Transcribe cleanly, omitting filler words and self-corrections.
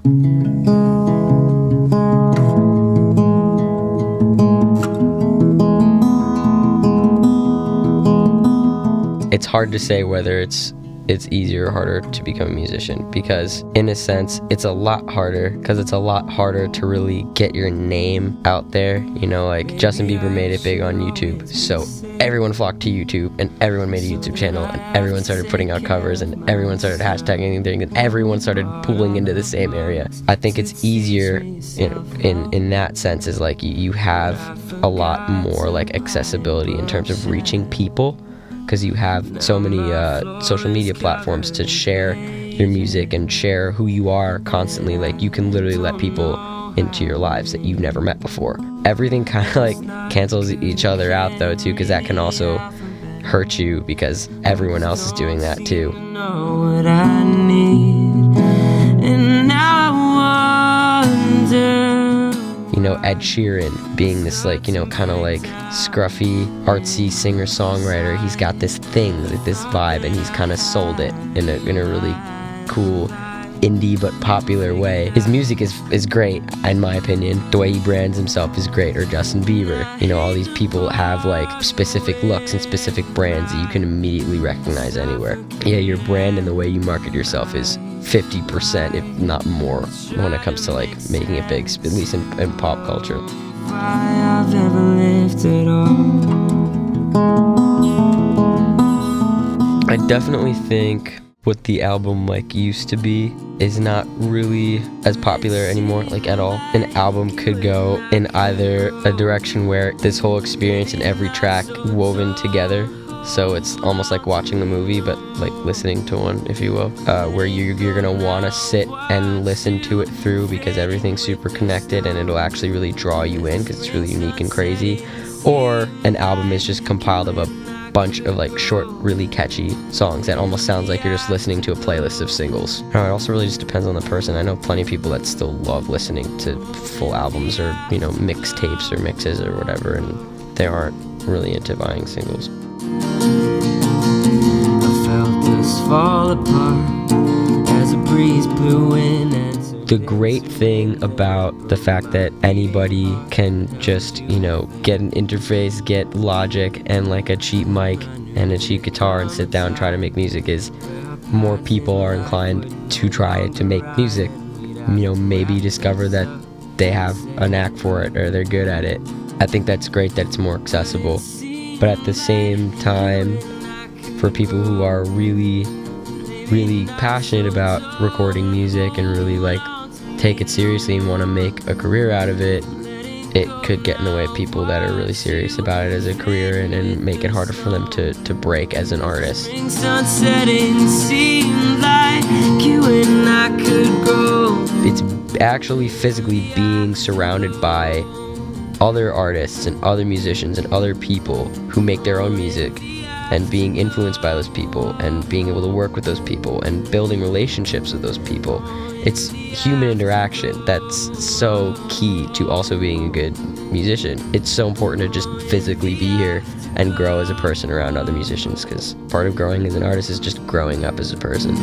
It's hard to say whether it's easier or harder to become a musician, because in a sense it's a lot harder because it's a lot harder to really get your name out there. You know, like Justin Bieber made it big on YouTube, so everyone flocked to YouTube and everyone made a YouTube channel and everyone started putting out covers and everyone started hashtagging things and everyone started pulling into the same area. I think it's easier in that sense, is like you have a lot more like accessibility in terms of reaching people, because you have so many social media platforms to share your music and share who you are constantly. Like, you can literally let people into your lives that you've never met before. Everything kind of like cancels each other out though too, because that can also hurt you because everyone else is doing that too. Know what I need, and now I wonder. You know, Ed Sheeran being this like, you know, kind of like scruffy, artsy singer-songwriter, he's got this thing, like this vibe, and he's kind of sold it in a really cool, indie but popular way. His music is great, in my opinion. The way he brands himself is great. Or Justin Bieber. You know, all these people have like specific looks and specific brands that you can immediately recognize anywhere. Yeah, your brand and the way you market yourself is 50%, if not more, when it comes to like making it big, at least in pop culture. Why I've ever lived at all. I definitely think what the album like used to be is not really as popular anymore, like at all. An album could go in either a direction where this whole experience and every track woven together, so it's almost like watching a movie but like listening to one, if you will, where you're gonna want to sit and listen to it through because everything's super connected and it'll actually really draw you in because it's really unique and crazy. Or an album is just compiled of a bunch of like short, really catchy songs that almost sounds like you're just listening to a playlist of singles. It also really just depends on the person. I know plenty of people that still love listening to full albums or, you know, mixtapes or mixes or whatever, and they aren't really into buying singles. I felt this fall apart as a breeze blew in and The great thing about the fact that anybody can just, you know, get an interface, get Logic and like a cheap mic and a cheap guitar and sit down and try to make music is more people are inclined to try to make music. You know, maybe discover that they have a knack for it or they're good at it. I think that's great that it's more accessible. But at the same time, for people who are really, really passionate about recording music and really like take it seriously and want to make a career out of it, it could get in the way of people that are really serious about it as a career and make it harder for them to break as an artist. sunsetting seemed like you and I could go. It's actually physically being surrounded by other artists and other musicians and other people who make their own music, and being influenced by those people and being able to work with those people and building relationships with those people. It's human interaction that's so key to also being a good musician. It's so important to just physically be here and grow as a person around other musicians, because part of growing as an artist is just growing up as a person.